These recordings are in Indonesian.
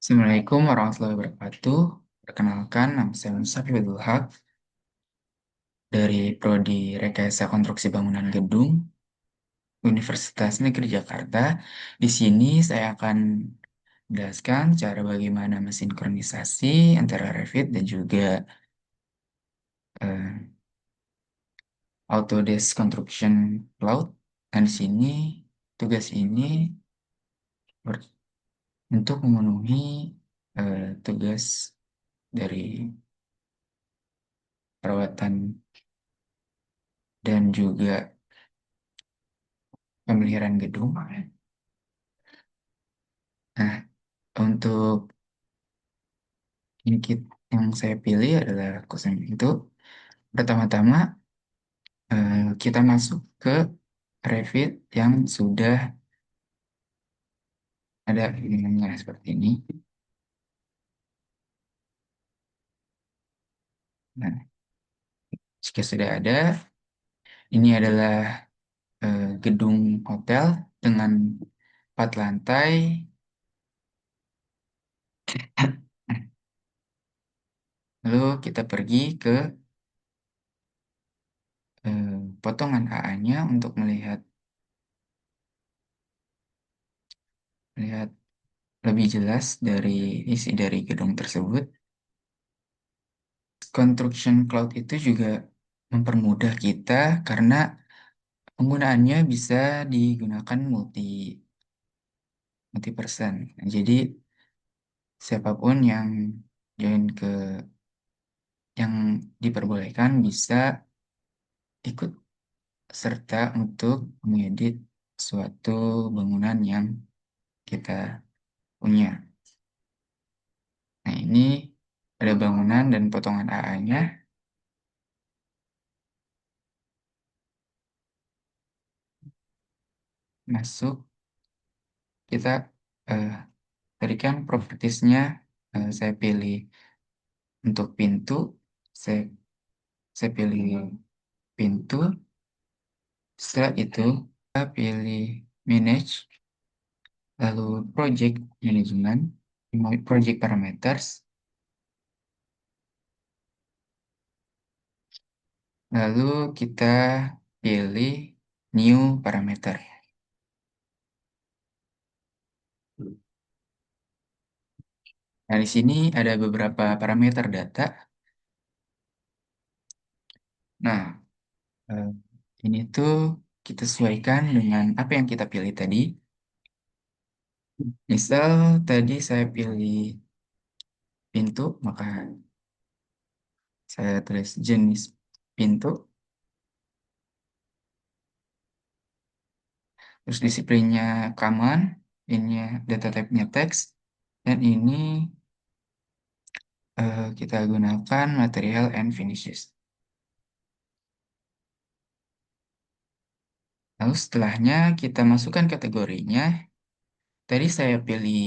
Assalamualaikum warahmatullahi wabarakatuh. Perkenalkan, nama saya Musafidul Haq dari Prodi Rekayasa Konstruksi Bangunan Gedung Universitas Negeri Jakarta. Di sini saya akan menjelaskan cara bagaimana mensinkronisasi antara Revit dan juga eh, Autodesk Construction Cloud. Dan di sini tugas ini ber- untuk memenuhi tugas dari perawatan dan juga pemeliharaan gedung. Nah, untuk yang saya pilih adalah kosan itu. Pertama-tama, kita masuk ke Revit yang sudah ada ininya seperti ini. Nah, jika sudah ada, ini adalah gedung hotel dengan 4 lantai. Lalu kita pergi ke potongan AA-nya untuk melihat lebih jelas dari isi dari gedung tersebut. Construction Cloud itu juga mempermudah kita karena penggunaannya bisa digunakan multi person. Jadi siapapun yang join yang diperbolehkan bisa ikut serta untuk mengedit suatu bangunan yang kita punya. Nah, ini ada bangunan dan potongan AA-nya. Masuk, kita eh, berikan propertiesnya. Saya pilih untuk pintu. Saya, saya pilih pintu. Setelah itu, kita pilih manage, lalu project management, project parameters, lalu kita pilih new parameter. Nah, di sini ada beberapa parameter data. Nah, eh, ini tuh kita sesuaikan dengan apa yang kita pilih tadi. Misal tadi saya pilih pintu, maka saya tulis jenis pintu, terus disiplinnya common, ini data type-nya text, dan ini kita gunakan material and finishes. Lalu setelahnya kita masukkan kategorinya. Tadi saya pilih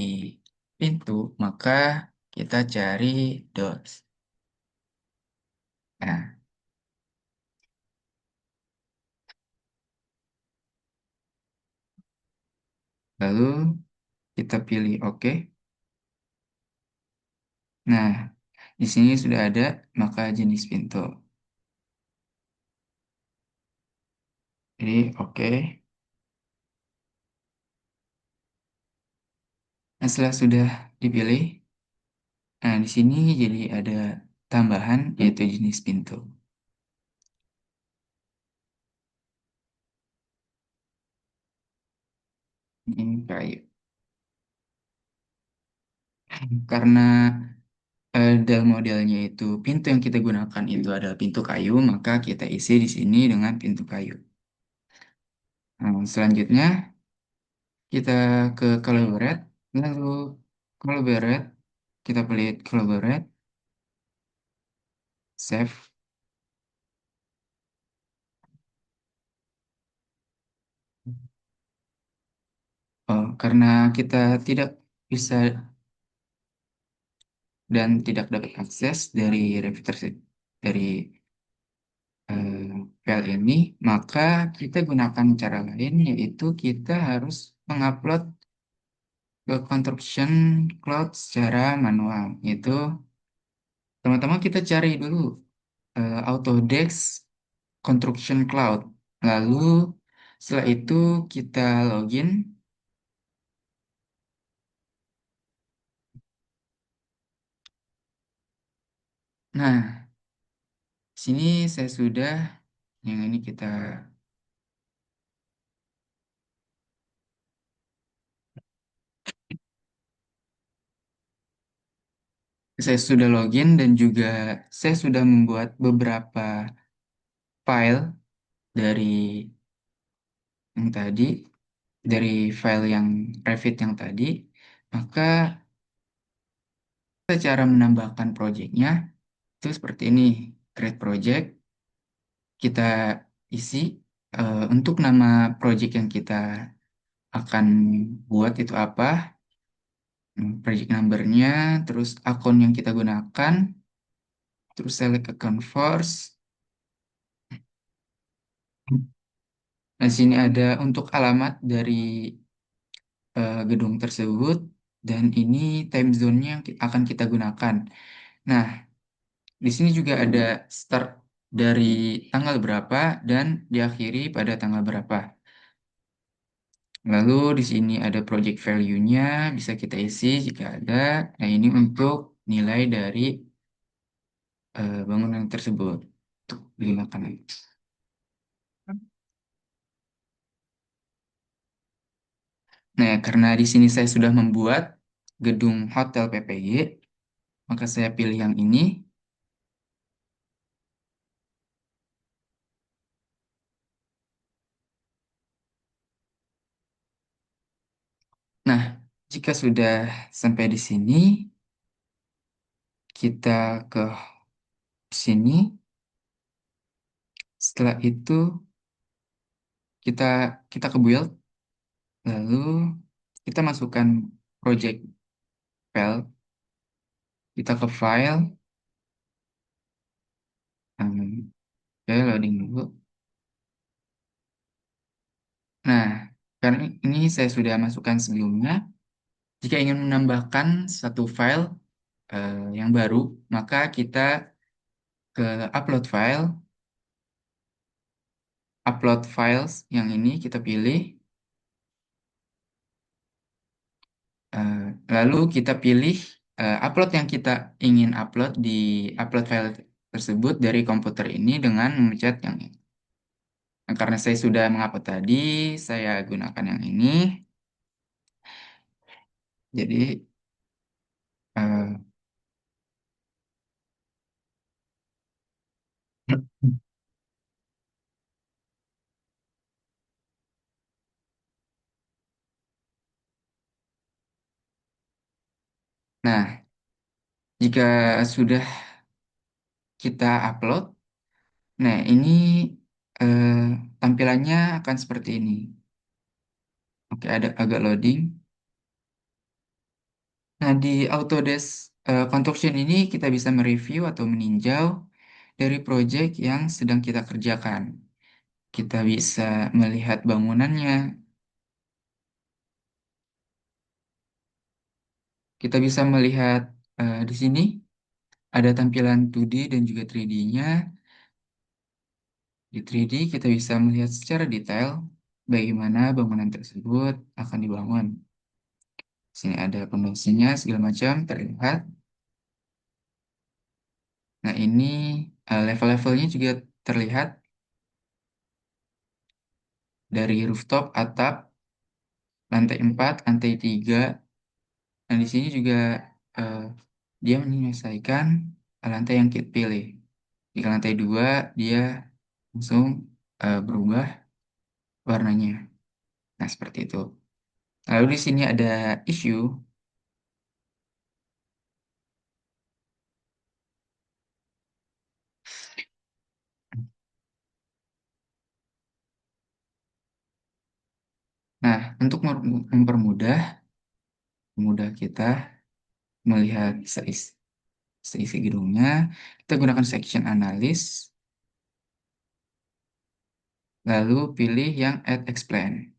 pintu, maka kita cari doors. Nah, lalu kita pilih OK. Nah, di sini sudah ada maka jenis pintu. Jadi OK. Nah, setelah sudah dipilih, nah di sini jadi ada tambahan yaitu jenis pintu. Ini kayu. Karena dalam modelnya itu pintu yang kita gunakan itu adalah pintu kayu, maka kita isi di sini dengan pintu kayu. Nah, selanjutnya kita ke collaborate, lalu collaborate, kita pilih collaborate, save. Oh, karena kita tidak bisa dan tidak dapat akses dari dari file ini, maka kita gunakan cara lain, yaitu kita harus mengupload ke construction cloud secara manual. Itu pertama-tama kita cari dulu Autodesk Construction Cloud. Lalu setelah itu kita login. Nah, sini saya sudah, yang ini saya sudah login dan juga saya sudah membuat beberapa file dari yang tadi, dari file yang Revit yang tadi. Maka cara menambahkan projectnya itu seperti ini. Create project, kita isi untuk nama project yang kita akan buat itu apa, project numbernya, terus akun yang kita gunakan, terus select account first. Nah, sini ada untuk alamat dari gedung tersebut dan ini time zone-nya yang akan kita gunakan. Nah, di sini juga ada start dari tanggal berapa dan diakhiri pada tanggal berapa. Lalu di sini ada project value-nya, bisa kita isi jika ada. Nah, ini untuk nilai dari bangunan tersebut untuk digunakan. Nah, karena di sini saya sudah membuat gedung hotel PPG, maka saya pilih yang ini. Nah, jika sudah sampai di sini, kita ke sini. Setelah itu kita kita ke build, lalu kita masukkan project file, kita ke file, oke, loading dulu. Nah, karena ini saya sudah masukkan sebelumnya. Jika ingin menambahkan satu file yang baru, maka kita ke upload files yang ini kita pilih. Eh, Lalu kita pilih upload yang kita ingin upload di upload file tersebut dari komputer ini dengan memencet yang ini. Nah, karena saya sudah mengupload tadi, saya gunakan yang ini. Jadi, eh, nah, jika sudah kita upload, nah ini eh, tampilannya akan seperti ini. Oke, ada agak loading. Nah, di Autodesk Construction ini kita bisa mereview atau meninjau dari proyek yang sedang kita kerjakan. Kita bisa melihat bangunannya, kita bisa melihat di sini ada tampilan 2D dan juga 3D-nya. Di 3D kita bisa melihat secara detail bagaimana bangunan tersebut akan dibangun. Sini ada pondasinya segala macam terlihat. Nah, ini level-levelnya juga terlihat dari rooftop, atap, lantai 4, lantai 3. Dan di sini juga eh, dia menyelesaikan lantai yang kita pilih. Jika lantai 2 dia langsung berubah warnanya. Nah, seperti itu. Lalu di sini ada issue. Nah, untuk mempermudah kita melihat seisi gedungnya, kita gunakan section analysis, lalu pilih yang add explain.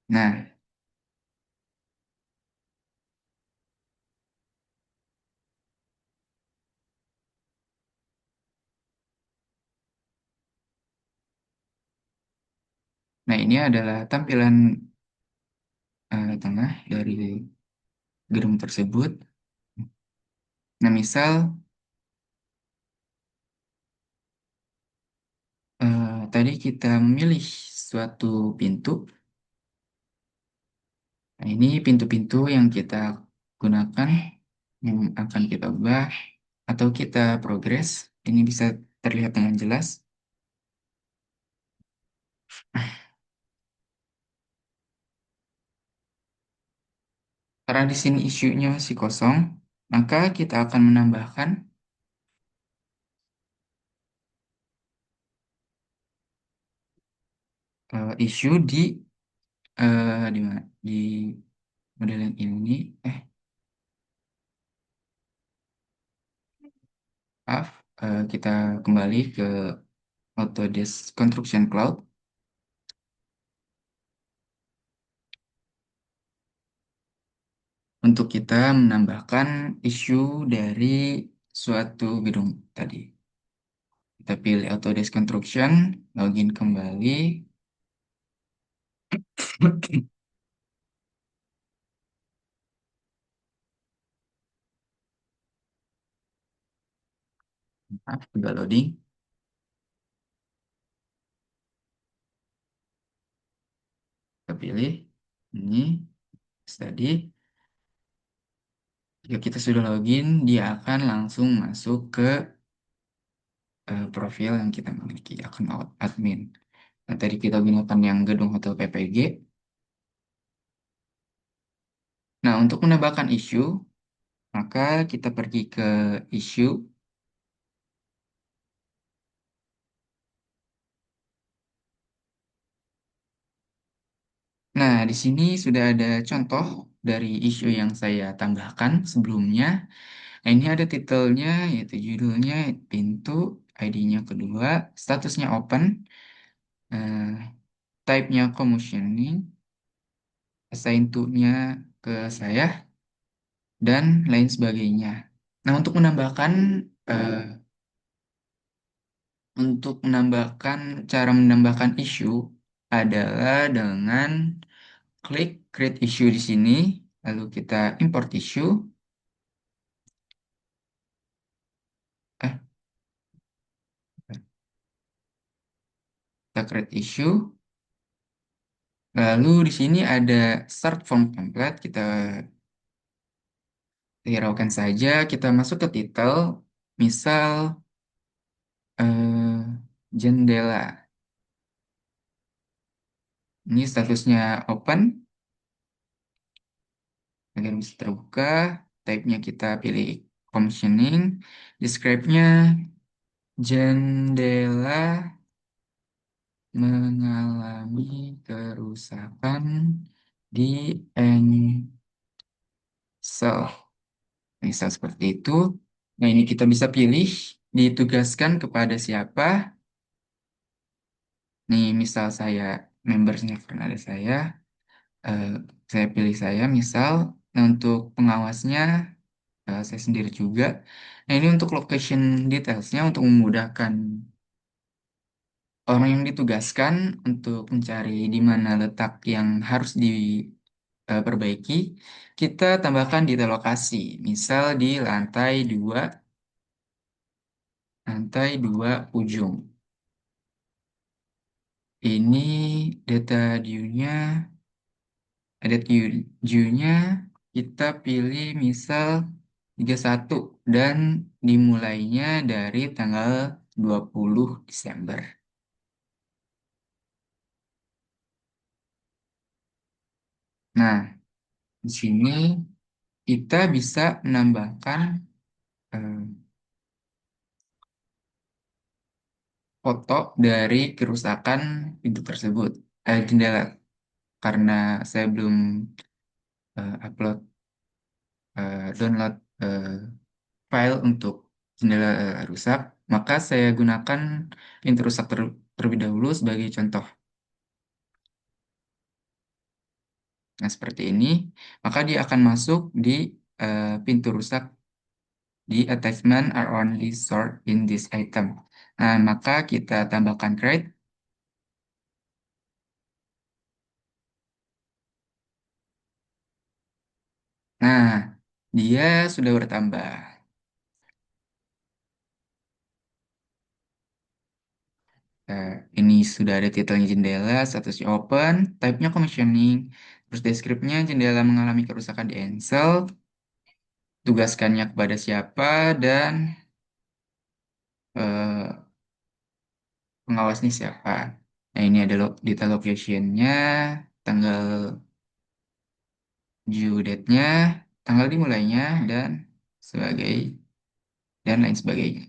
Nah, nah, ini adalah tampilan tengah dari gedung tersebut. Nah, misal tadi kita memilih suatu pintu. Nah, ini pintu-pintu yang kita gunakan, yang akan kita ubah atau kita progres. Ini bisa terlihat dengan jelas. Karena di sini isunya masih kosong, maka kita akan menambahkan isu di mana? Di model yang ini. Maaf, kita kembali ke Autodesk Construction Cloud untuk kita menambahkan isu dari suatu gedung tadi. Kita pilih Autodesk Construction, login kembali. Maaf, juga loading. Kita pilih ini tadi. Jika kita sudah login, dia akan langsung masuk ke profil yang kita miliki, akun admin. Nah, tadi kita gunakan yang gedung Hotel PPG. Nah, untuk menambahkan isu, maka kita pergi ke isu. Nah, di sini sudah ada contoh dari isu yang saya tambahkan sebelumnya. Nah, ini ada titelnya, yaitu judulnya pintu, ID-nya kedua, statusnya open, eh, type-nya commissioning, assign to-nya ke saya, dan lain sebagainya. Nah, eh, cara menambahkan isu adalah dengan klik create issue di sini, lalu kita import issue, eh, kita create issue, lalu di sini ada start form template, kita hiraukan saja, kita masuk ke title, misal jendela. Ini statusnya open, agar bisa terbuka. Type-nya kita pilih commissioning. Describe-nya jendela mengalami kerusakan di engsel. Misal seperti itu. Nah, ini kita bisa pilih ditugaskan kepada siapa. Nih, misal saya membersnya karena ada eh, saya pilih saya misal. Nah, untuk pengawasnya saya sendiri juga. Nah, ini untuk location detailsnya untuk memudahkan orang yang ditugaskan untuk mencari di mana letak yang harus diperbaiki. Kita tambahkan detail lokasi, misal di lantai dua ujung. Ini data due-nya, due-nya kita pilih misal 31 dan dimulainya dari tanggal 20 Desember. Nah, di sini kita bisa menambahkan eh, foto dari kerusakan pintu tersebut, jendela. Karena saya belum download file untuk jendela rusak, maka saya gunakan pintu rusak terlebih dahulu sebagai contoh. Nah, seperti ini, maka dia akan masuk di pintu rusak di attachment are only stored in this item. Nah, maka kita tambahkan crate. Nah, dia sudah bertambah. Nah, ini sudah ada titelnya jendela, statusnya open, type-nya commissioning, terus deskripsinya jendela mengalami kerusakan di engsel, tugaskannya kepada siapa, dan eh, pengawasnya siapa. Nah, ini ada detail location-nya, tanggal due date-nya, tanggal dimulainya, dan sebagai dan lain sebagainya.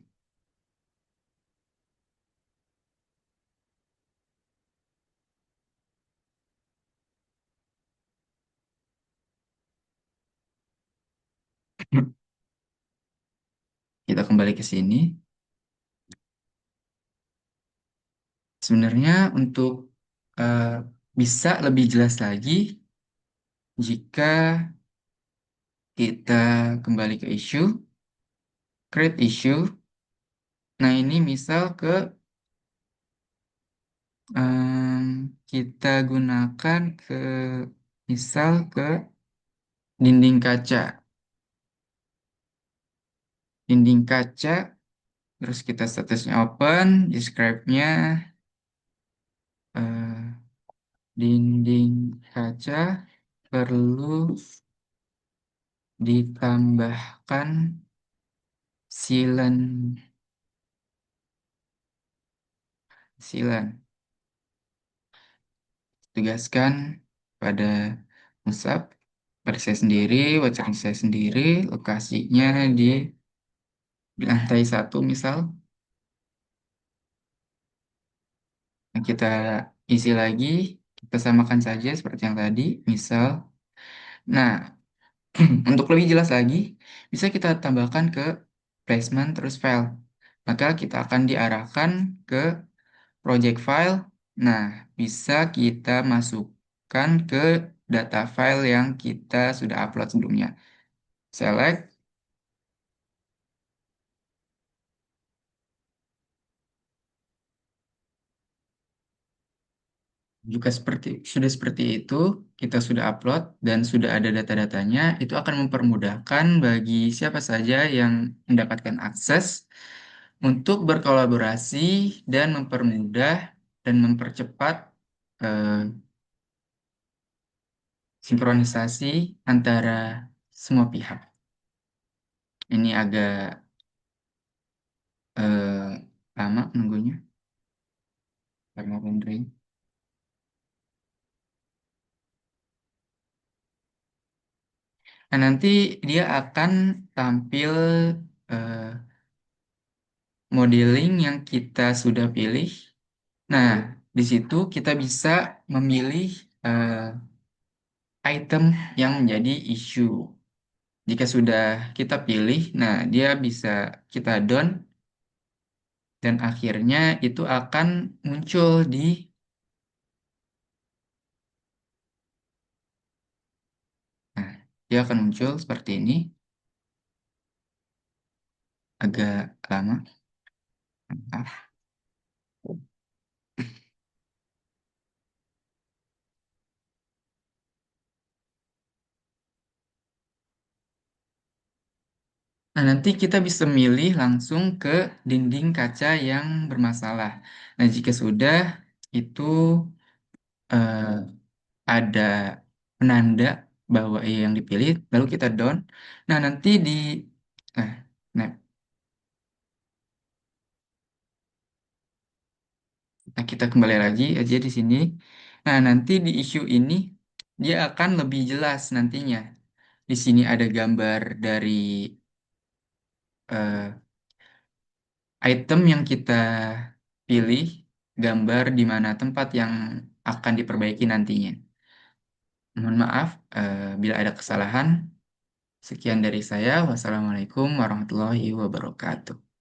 Kita kembali ke sini. Sebenarnya untuk eh, bisa lebih jelas lagi jika kita kembali ke issue, create issue. Nah, ini misal ke kita gunakan ke misal ke dinding kaca. Dinding kaca, terus kita statusnya open, describe-nya eh, dinding kaca perlu ditambahkan silen silen. Tugaskan pada Musab, pada saya sendiri, wajah saya sendiri, lokasinya di lantai satu misal. Nah, kita isi lagi, kita samakan saja seperti yang tadi, misal. Nah, untuk lebih jelas lagi, bisa kita tambahkan ke placement terus file. Maka kita akan diarahkan ke project file. Nah, bisa kita masukkan ke data file yang kita sudah upload sebelumnya. Select, jika sudah seperti itu, kita sudah upload dan sudah ada data-datanya, itu akan mempermudahkan bagi siapa saja yang mendapatkan akses untuk berkolaborasi dan mempermudah dan mempercepat eh, sinkronisasi antara semua pihak. Ini agak lama nunggunya karena rendering. Nah, nanti dia akan tampil eh, modeling yang kita sudah pilih. Nah, di situ kita bisa memilih eh, item yang menjadi isu. Jika sudah kita pilih, nah dia bisa kita down dan akhirnya itu akan muncul nah, dia akan muncul seperti ini, agak lama. Maaf. Nah, nanti kita bisa milih langsung ke dinding kaca yang bermasalah. Nah, jika sudah, itu eh, ada penanda bahwa ia yang dipilih, lalu kita down. Nah, nanti nah, nah, nah, kita kembali lagi aja di sini. Nah, nanti di issue ini, dia akan lebih jelas nantinya. Di sini ada gambar dari eh, item yang kita pilih, gambar di mana tempat yang akan diperbaiki nantinya. Mohon maaf bila ada kesalahan. Sekian dari saya. Wassalamualaikum warahmatullahi wabarakatuh.